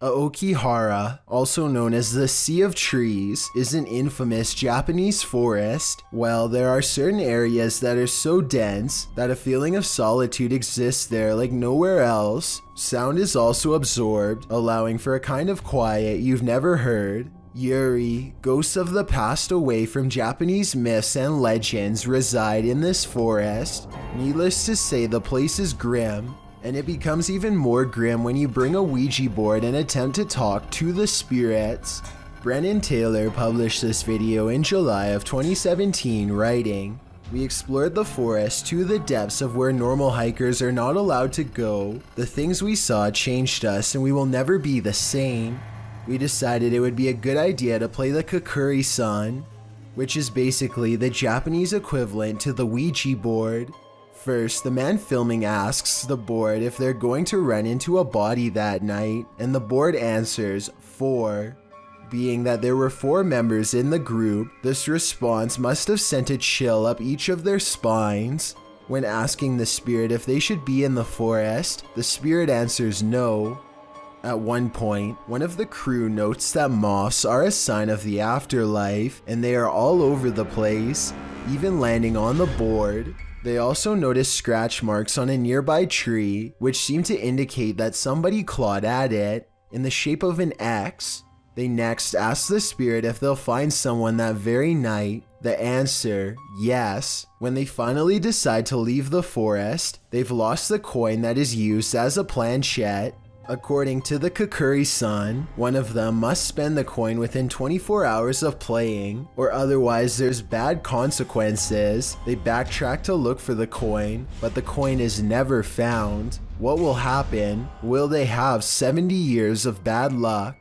Aokihara, also known as the Sea of Trees, is an infamous Japanese forest. Well, there are certain areas that are so dense that a feeling of solitude exists there like nowhere else. Sound is also absorbed, allowing for a kind of quiet you've never heard. Yuri, ghosts of the past away from Japanese myths and legends, reside in this forest. Needless to say, the place is grim. And it becomes even more grim when you bring a Ouija board and attempt to talk to the spirits. Brennan Taylor published this video in July of 2017, writing, "We explored the forest to the depths of where normal hikers are not allowed to go. The things we saw changed us and we will never be the same. We decided it would be a good idea to play the Kukuri-san, which is basically the Japanese equivalent to the Ouija board. First, the man filming asks the board if they're going to run into a body that night, and the board answers 4. Being that there were 4 members in the group, this response must have sent a chill up each of their spines. When asking the spirit if they should be in the forest, the spirit answers no. At one point, one of the crew notes that moths are a sign of the afterlife, and they are all over the place, even landing on the board. They also notice scratch marks on a nearby tree, which seem to indicate that somebody clawed at it, in the shape of an X. They next ask the spirit if they'll find someone that very night. The answer, yes. When they finally decide to leave the forest, they've lost the coin that is used as a planchette. According to the Kukuri-san, one of them must spend the coin within 24 hours of playing, or otherwise there's bad consequences. They backtrack to look for the coin, but the coin is never found. What will happen? Will they have 70 years of bad luck?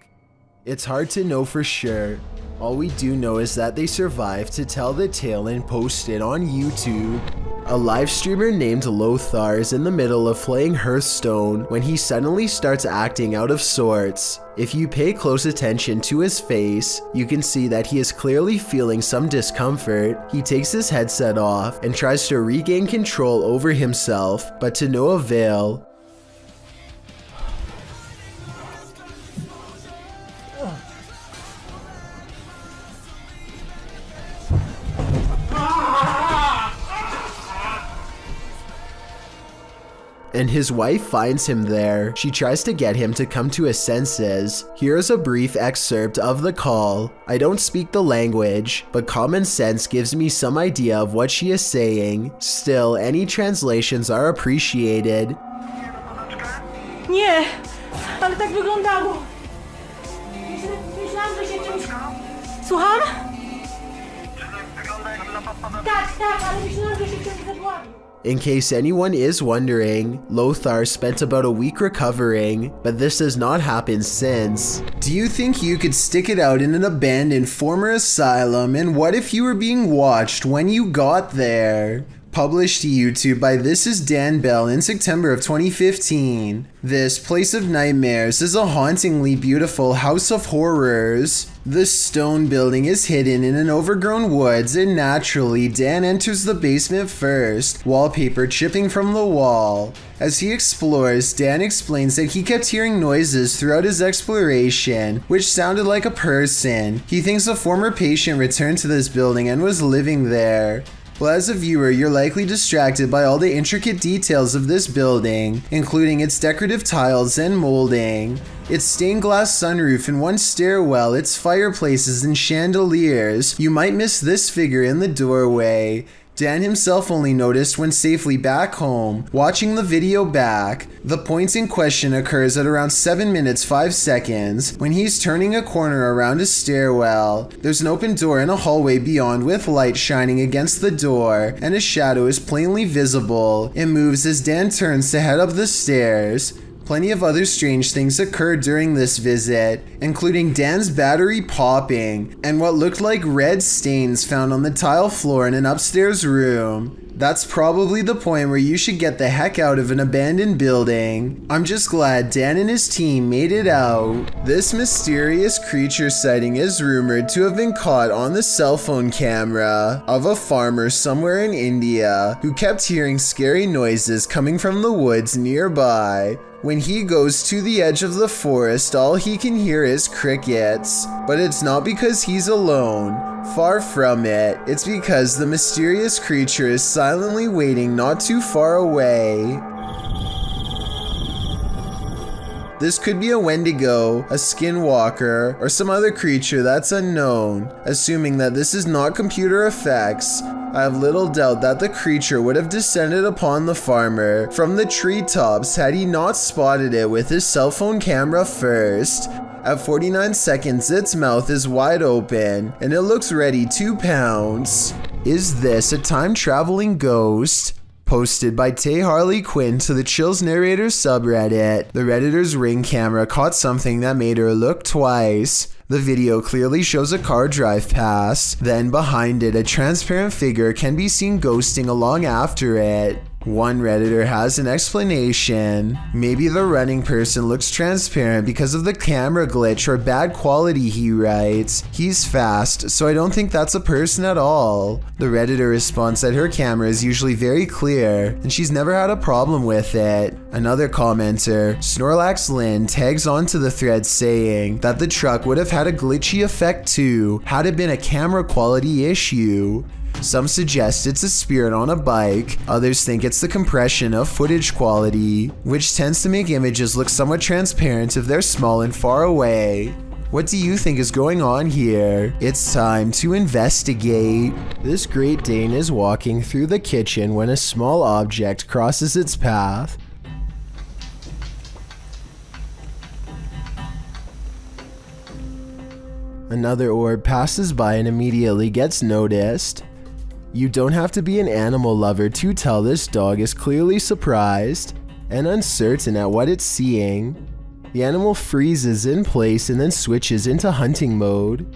It's hard to know for sure. All we do know is that they survived to tell the tale and post it on YouTube. A live streamer named Lothar is in the middle of playing Hearthstone when he suddenly starts acting out of sorts. If you pay close attention to his face, you can see that he is clearly feeling some discomfort. He takes his headset off and tries to regain control over himself, but to no avail. And his wife finds him there. She tries to get him to come to his senses. Here is a brief excerpt of the call. I don't speak the language, but common sense gives me some idea of what she is saying. Still, any translations are appreciated. Nie, ale tak wyglądało. Myślałam, że się czymś... Słucham? Tak, ale myślałam, że się czymś zadławił. In case anyone is wondering, Lothar spent about a week recovering, but this has not happened since. Do you think you could stick it out in an abandoned former asylum, and what if you were being watched when you got there? Published to YouTube by This Is Dan Bell in September of 2015. This Place of Nightmares is a hauntingly beautiful house of horrors. The stone building is hidden in an overgrown woods, and naturally, Dan enters the basement first, wallpaper chipping from the wall. As he explores, Dan explains that he kept hearing noises throughout his exploration, which sounded like a person. He thinks a former patient returned to this building and was living there. Well, as a viewer, you're likely distracted by all the intricate details of this building, including its decorative tiles and molding, its stained glass sunroof and one stairwell, its fireplaces and chandeliers. You might miss this figure in the doorway. Dan himself only noticed when safely back home. Watching the video back, the point in question occurs at around 7 minutes 5 seconds when he's turning a corner around a stairwell. There's an open door in a hallway beyond with light shining against the door, and a shadow is plainly visible. It moves as Dan turns to head up the stairs. Plenty of other strange things occurred during this visit, including Dan's battery popping and what looked like red stains found on the tile floor in an upstairs room. That's probably the point where you should get the heck out of an abandoned building. I'm just glad Dan and his team made it out. This mysterious creature sighting is rumored to have been caught on the cell phone camera of a farmer somewhere in India who kept hearing scary noises coming from the woods nearby. When he goes to the edge of the forest, all he can hear is crickets. But it's not because he's alone. Far from it. It's because the mysterious creature is silently waiting not too far away. This could be a Wendigo, a skinwalker, or some other creature that's unknown. Assuming that this is not computer effects, I have little doubt that the creature would have descended upon the farmer from the treetops had he not spotted it with his cell phone camera first. At 49 seconds, its mouth is wide open, and it looks ready to pounce. Is this a time-traveling ghost? Posted by Tay Harley Quinn to the Chills Narrator subreddit, the Redditor's Ring camera caught something that made her look twice. The video clearly shows a car drive past, then behind it a transparent figure can be seen ghosting along after it. One Redditor has an explanation. Maybe the running person looks transparent because of the camera glitch or bad quality, he writes. He's fast, so I don't think that's a person at all. The Redditor responds that her camera is usually very clear, and she's never had a problem with it. Another commenter, Snorlax Lynn, tags onto the thread saying that the truck would have had a glitchy effect too, had it been a camera quality issue. Some suggest it's a spirit on a bike, others think it's the compression of footage quality, which tends to make images look somewhat transparent if they're small and far away. What do you think is going on here? It's time to investigate. This Great Dane is walking through the kitchen when a small object crosses its path. Another orb passes by and immediately gets noticed. You don't have to be an animal lover to tell this dog is clearly surprised and uncertain at what it's seeing. The animal freezes in place and then switches into hunting mode,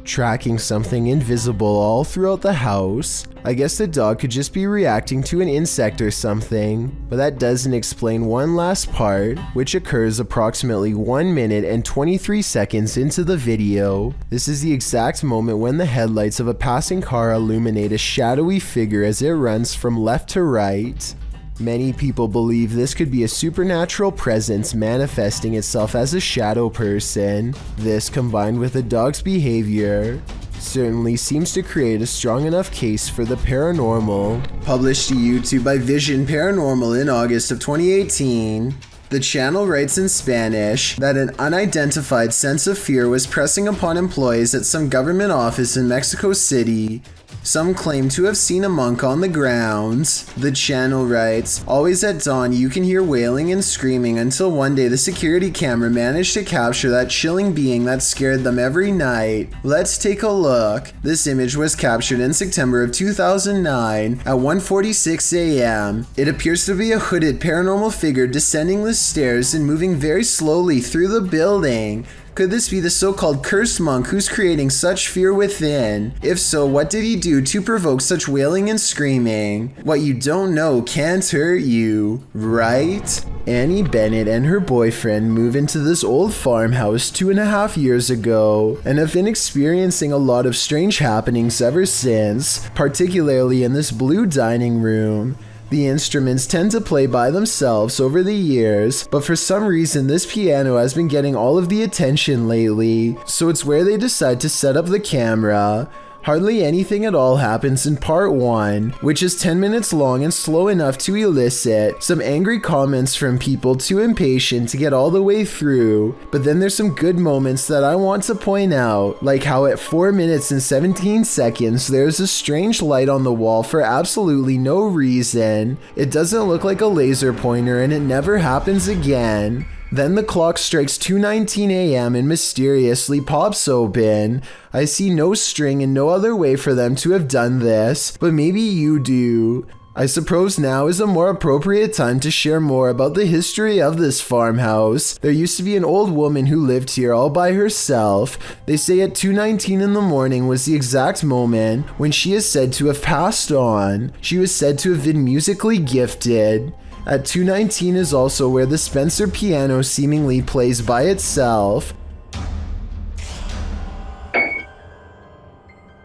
tracking something invisible all throughout the house. I guess the dog could just be reacting to an insect or something, but that doesn't explain one last part, which occurs approximately 1 minute and 23 seconds into the video. This is the exact moment when the headlights of a passing car illuminate a shadowy figure as it runs from left to right. Many people believe this could be a supernatural presence manifesting itself as a shadow person. This, combined with the dog's behavior, certainly seems to create a strong enough case for the paranormal. Published to YouTube by Vision Paranormal in August of 2018. The channel writes in Spanish that an unidentified sense of fear was pressing upon employees at some government office in Mexico City. Some claim to have seen a monk on the grounds. The channel writes, always at dawn you can hear wailing and screaming until one day the security camera managed to capture that chilling being that scared them every night. Let's take a look. This image was captured in September of 2009 at 1:46 a.m. It appears to be a hooded paranormal figure descending the stairs and moving very slowly through the building. Could this be the so-called cursed monk who's creating such fear within? If so, what did he do to provoke such wailing and screaming? What you don't know can't hurt you, right? Annie Bennett and her boyfriend move into this old farmhouse 2.5 years ago and have been experiencing a lot of strange happenings ever since, particularly in this blue dining room. The instruments tend to play by themselves over the years, but for some reason this piano has been getting all of the attention lately, so it's where they decide to set up the camera. Hardly anything at all happens in part 1, which is 10 minutes long and slow enough to elicit some angry comments from people too impatient to get all the way through. But then there's some good moments that I want to point out, like how at 4 minutes and 17 seconds there's a strange light on the wall for absolutely no reason. It doesn't look like a laser pointer and it never happens again. Then the clock strikes 2:19 a.m. and mysteriously pops open. I see no string and no other way for them to have done this, but maybe you do. I suppose now is a more appropriate time to share more about the history of this farmhouse. There used to be an old woman who lived here all by herself. They say at 2:19 in the morning was the exact moment when she is said to have passed on. She was said to have been musically gifted. At 2:19 is also where the Spencer piano seemingly plays by itself.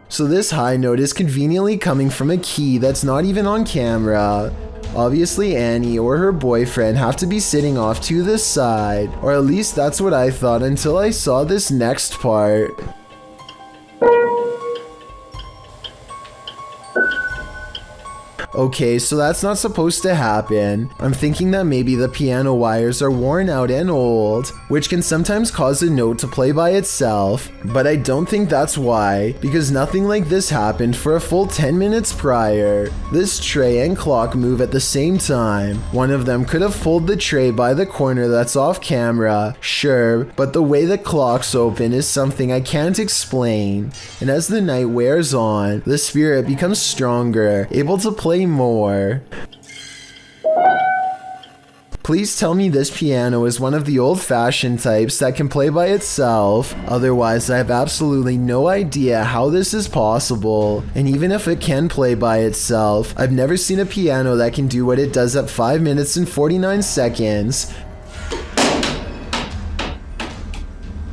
So this high note is conveniently coming from a key that's not even on camera. Obviously Annie or her boyfriend have to be sitting off to the side, or at least that's what I thought until I saw this next part. Okay, so that's not supposed to happen. I'm thinking that maybe the piano wires are worn out and old, which can sometimes cause a note to play by itself, but I don't think that's why, because nothing like this happened for a full 10 minutes prior. This tray and clock move at the same time. One of them could have pulled the tray by the corner that's off camera, sure, but the way the clock's open is something I can't explain. And as the night wears on, the spirit becomes stronger, able to play more. Please tell me this piano is one of the old-fashioned types that can play by itself. Otherwise, I have absolutely no idea how this is possible. And even if it can play by itself, I've never seen a piano that can do what it does at 5 minutes and 49 seconds.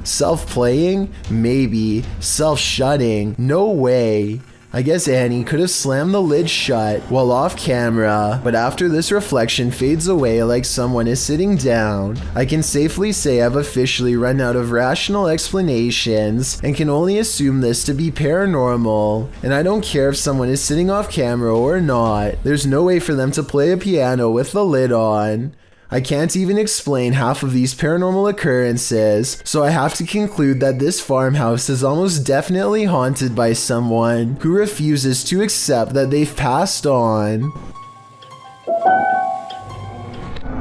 Self-playing? Maybe. Self-shutting? No way. I guess Annie could have slammed the lid shut while off camera, but after this reflection fades away like someone is sitting down, I can safely say I've officially run out of rational explanations and can only assume this to be paranormal. And I don't care if someone is sitting off camera or not, there's no way for them to play a piano with the lid on. I can't even explain half of these paranormal occurrences, so I have to conclude that this farmhouse is almost definitely haunted by someone who refuses to accept that they've passed on.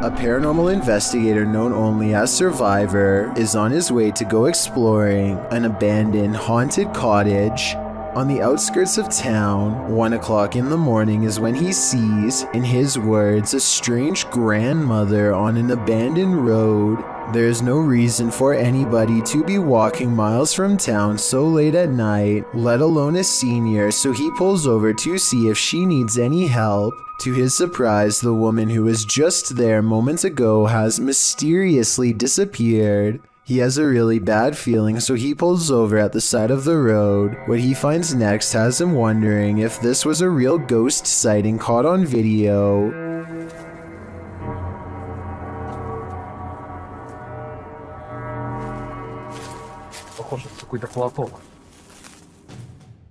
A paranormal investigator known only as Survivor is on his way to go exploring an abandoned haunted cottage. On the outskirts of town, 1 o'clock in the morning is when he sees, in his words, a strange grandmother on an abandoned road. There is no reason for anybody to be walking miles from town so late at night, let alone a senior, so he pulls over to see if she needs any help. To his surprise, the woman who was just there moments ago has mysteriously disappeared. He has a really bad feeling, so he pulls over at the side of the road. What he finds next has him wondering if this was a real ghost sighting caught on video.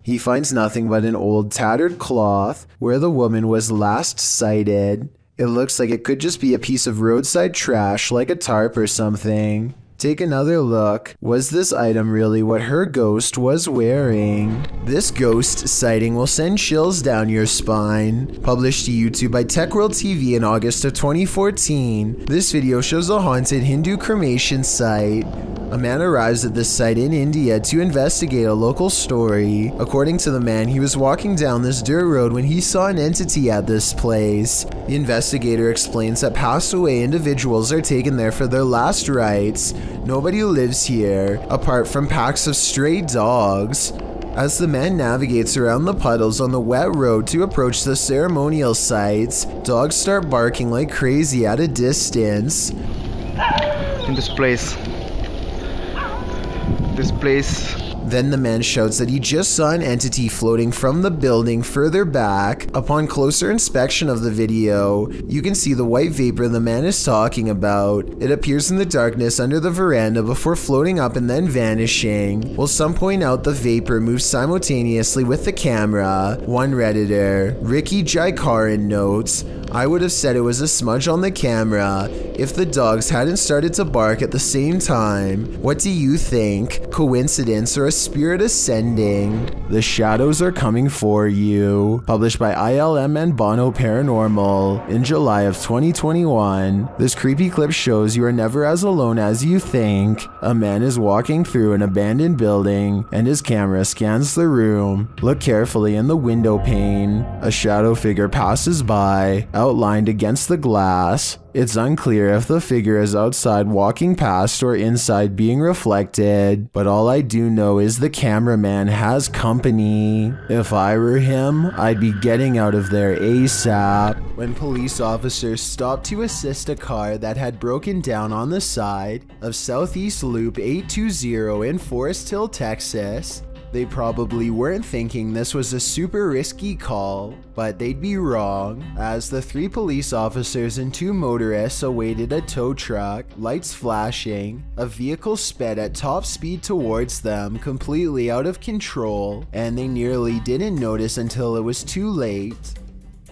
He finds nothing but an old tattered cloth where the woman was last sighted. It looks like it could just be a piece of roadside trash like a tarp or something. Take another look. Was this item really what her ghost was wearing? This ghost sighting will send chills down your spine. Published to YouTube by TechWorld TV in August of 2014, this video shows a haunted Hindu cremation site. A man arrives at this site in India to investigate a local story. According to the man, he was walking down this dirt road when he saw an entity at this place. The investigator explains that passed away individuals are taken there for their last rites. Nobody lives here, apart from packs of stray dogs. As the man navigates around the puddles on the wet road to approach the ceremonial sites, dogs start barking like crazy at a distance. In this place. Then the man shouts that he just saw an entity floating from the building further back. Upon closer inspection of the video, you can see the white vapor the man is talking about. It appears in the darkness under the veranda before floating up and then vanishing. While some point out the vapor moves simultaneously with the camera. One Redditor, Ricky Jaikaran, notes, I would have said it was a smudge on the camera if the dogs hadn't started to bark at the same time. What do you think? Coincidence or a spirit ascending? The shadows are coming for you. Published by ILM and Bono Paranormal in July of 2021. This creepy clip shows you are never as alone as you think. A man is walking through an abandoned building and his camera scans the room. Look carefully in the window pane. A shadow figure passes by, outlined against the glass. It's unclear if the figure is outside walking past or inside being reflected, but all I do know is the cameraman has company. If I were him, I'd be getting out of there ASAP. When police officers stopped to assist a car that had broken down on the side of Southeast Loop 820 in Forest Hill, Texas, They probably weren't thinking this was a super risky call, but they'd be wrong, as the 3 police officers and 2 motorists awaited a tow truck, lights flashing, a vehicle sped at top speed towards them, completely out of control, and they nearly didn't notice until it was too late.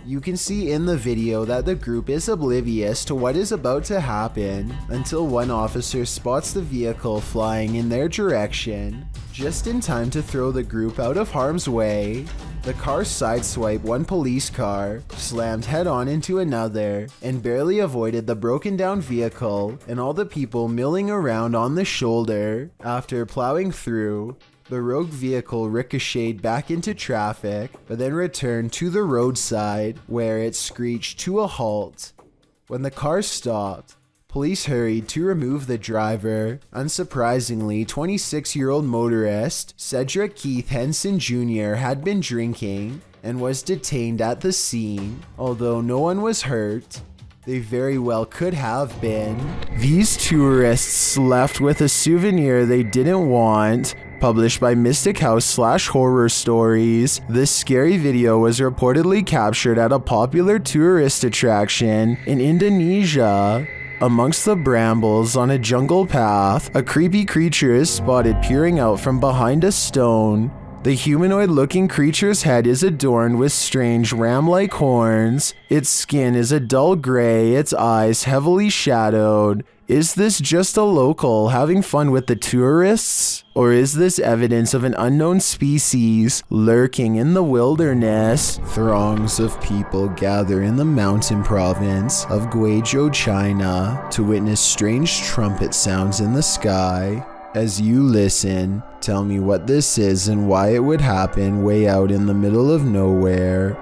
You can see in the video that the group is oblivious to what is about to happen until one officer spots the vehicle flying in their direction, just in time to throw the group out of harm's way. The car sideswiped one police car, slammed head-on into another, and barely avoided the broken down vehicle and all the people milling around on the shoulder. After plowing through, the rogue vehicle ricocheted back into traffic, but then returned to the roadside, where it screeched to a halt. When the car stopped, police hurried to remove the driver. Unsurprisingly, 26-year-old motorist Cedric Keith Henson Jr. had been drinking and was detained at the scene. Although no one was hurt, they very well could have been. These tourists left with a souvenir they didn't want. Published by Mystic House / Horror Stories, this scary video was reportedly captured at a popular tourist attraction in Indonesia. Amongst the brambles on a jungle path, a creepy creature is spotted peering out from behind a stone. The humanoid-looking creature's head is adorned with strange ram-like horns. Its skin is a dull gray, its eyes heavily shadowed. Is this just a local having fun with the tourists? Or is this evidence of an unknown species lurking in the wilderness? Throngs of people gather in the mountain province of Guizhou, China, to witness strange trumpet sounds in the sky. As you listen, tell me what this is and why it would happen way out in the middle of nowhere.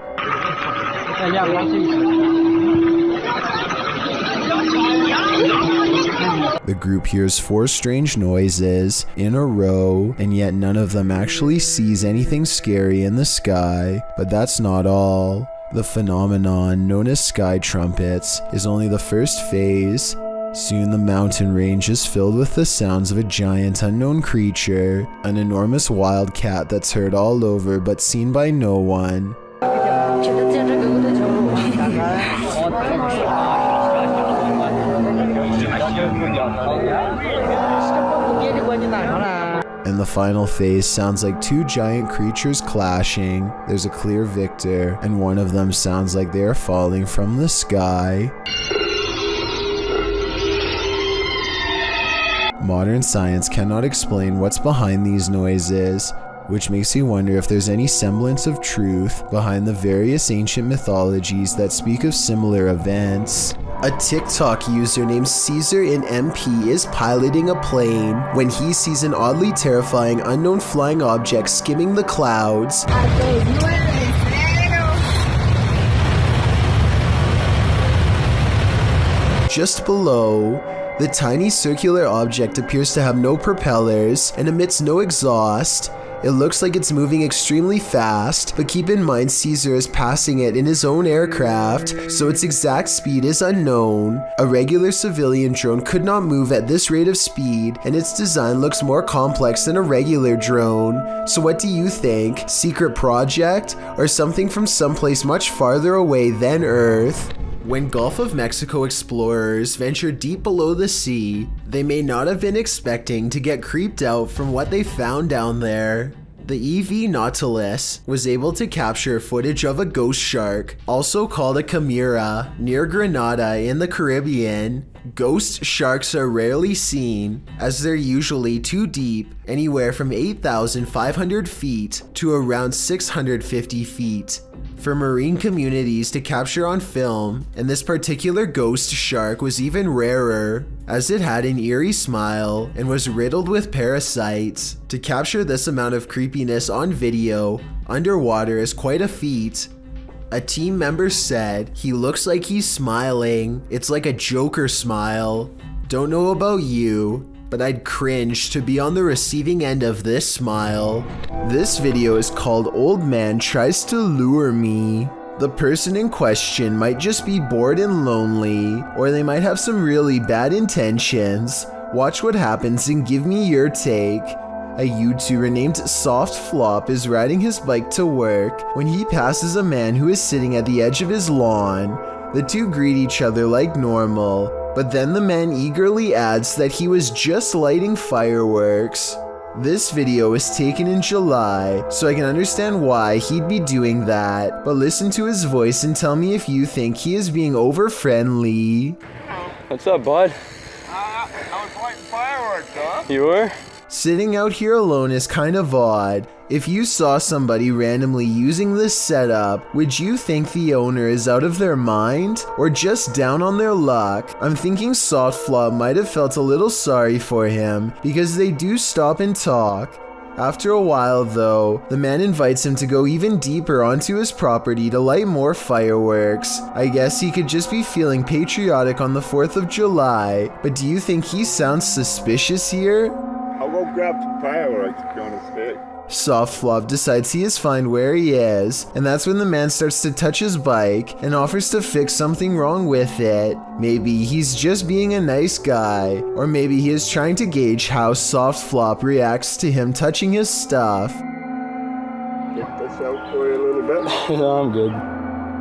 The group hears 4 strange noises in a row, and yet none of them actually sees anything scary in the sky. But that's not all. The phenomenon known as sky trumpets is only the first phase. Soon the mountain range is filled with the sounds of a giant unknown creature, an enormous wildcat that's heard all over but seen by no one. And the final phase sounds like 2 giant creatures clashing. There's a clear victor, and one of them sounds like they are falling from the sky. Modern science cannot explain what's behind these noises, which makes you wonder if there's any semblance of truth behind the various ancient mythologies that speak of similar events. A TikTok user named Caesar in MP is piloting a plane when he sees an oddly terrifying unknown flying object skimming the clouds. Just below, the tiny circular object appears to have no propellers and emits no exhaust. It looks like it's moving extremely fast, but keep in mind Caesar is passing it in his own aircraft, so its exact speed is unknown. A regular civilian drone could not move at this rate of speed, and its design looks more complex than a regular drone. So what do you think? Secret project? Or something from someplace much farther away than Earth? When Gulf of Mexico explorers ventured deep below the sea, they may not have been expecting to get creeped out from what they found down there. The EV Nautilus was able to capture footage of a ghost shark, also called a chimera, near Grenada in the Caribbean. Ghost sharks are rarely seen, as they're usually too deep, anywhere from 8,500 feet to around 650 feet. For marine communities to capture on film, and this particular ghost shark was even rarer, as it had an eerie smile and was riddled with parasites. To capture this amount of creepiness on video, underwater is quite a feat. A team member said, "He looks like he's smiling. It's like a Joker smile." Don't know about you, but I'd cringe to be on the receiving end of this smile. This video is called "Old Man Tries to Lure Me." The person in question might just be bored and lonely, or they might have some really bad intentions. Watch what happens and give me your take. A YouTuber named Soft Flop is riding his bike to work when he passes a man who is sitting at the edge of his lawn. The two greet each other like normal, but then the man eagerly adds that he was just lighting fireworks. This video was taken in July, so I can understand why he'd be doing that, but listen to his voice and tell me if you think he is being over-friendly. What's up, bud? I was lighting fireworks, huh? You were? Sitting out here alone is kind of odd. If you saw somebody randomly using this setup, would you think the owner is out of their mind or just down on their luck? I'm thinking Soft Flop might have felt a little sorry for him because they do stop and talk. After a while though, the man invites him to go even deeper onto his property to light more fireworks. I guess he could just be feeling patriotic on the 4th of July, but do you think he sounds suspicious here? I'll go grab some fireworks if you want to stay. Soft Flop decides he is fine where he is, and that's when the man starts to touch his bike and offers to fix something wrong with it. Maybe he's just being a nice guy, or maybe he is trying to gauge how Soft Flop reacts to him touching his stuff. Get this out for you a little bit. No, I'm good.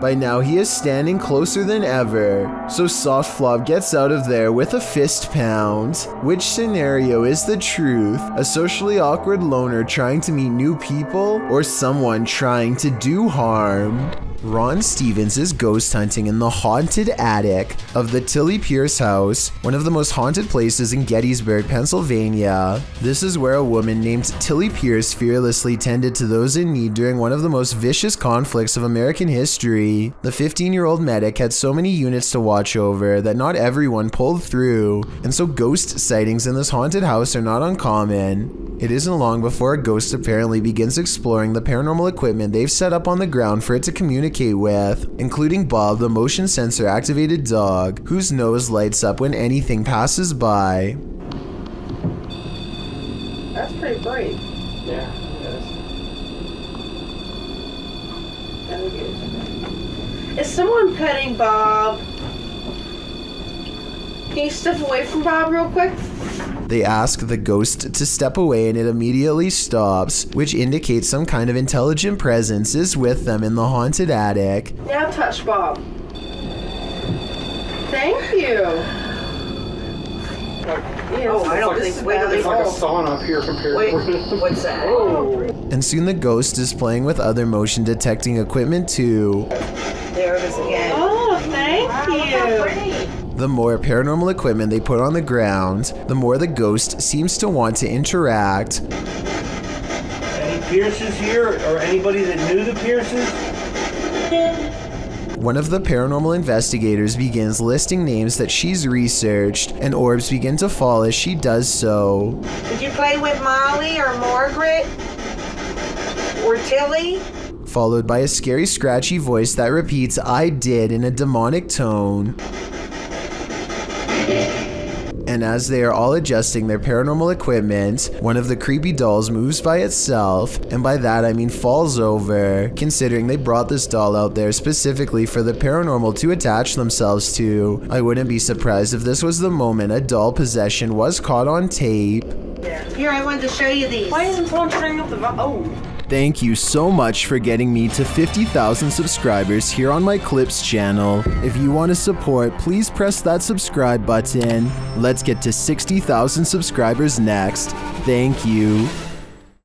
By now he is standing closer than ever, so Soft Flop gets out of there with a fist pound. Which scenario is the truth? A socially awkward loner trying to meet new people, or someone trying to do harm? Ron Stevens is ghost hunting in the haunted attic of the Tilly Pierce house, one of the most haunted places in Gettysburg, Pennsylvania. This is where a woman named Tilly Pierce fearlessly tended to those in need during one of the most vicious conflicts of American history. The 15-year-old medic had so many units to watch over that not everyone pulled through, and so ghost sightings in this haunted house are not uncommon. It isn't long before a ghost apparently begins exploring the paranormal equipment they've set up on the ground for it to communicate with, including Bob, the motion sensor activated dog, whose nose lights up when anything passes by. That's pretty bright. Yeah, it Is someone petting Bob? Can you step away from Bob real quick? They ask the ghost to step away and it immediately stops, which indicates some kind of intelligent presence is with them in the haunted attic. Now touch Bob. Thank you. Oh, I don't think There's like a sauna up here compared Wait, what's that? And soon the ghost is playing with other motion detecting equipment too. There it is again. Oh, thank you. The more paranormal equipment they put on the ground, the more the ghost seems to want to interact. Any Pierces here, or anybody that knew the Pierces? One of the paranormal investigators begins listing names that she's researched, and orbs begin to fall as she does so. Did you play with Molly or Margaret? Or Tilly? Followed by a scary scratchy voice that repeats "I did" in a demonic tone. And as they are all adjusting their paranormal equipment, one of the creepy dolls moves by itself, and by that I mean falls over, considering they brought this doll out there specifically for the paranormal to attach themselves to. I wouldn't be surprised if this was the moment a doll possession was caught on tape. Here, I wanted to show you these. Why isn't someone turning up the Thank you so much for getting me to 50,000 subscribers here on my Clips channel. If you want to support, please press that subscribe button. Let's get to 60,000 subscribers next. Thank you.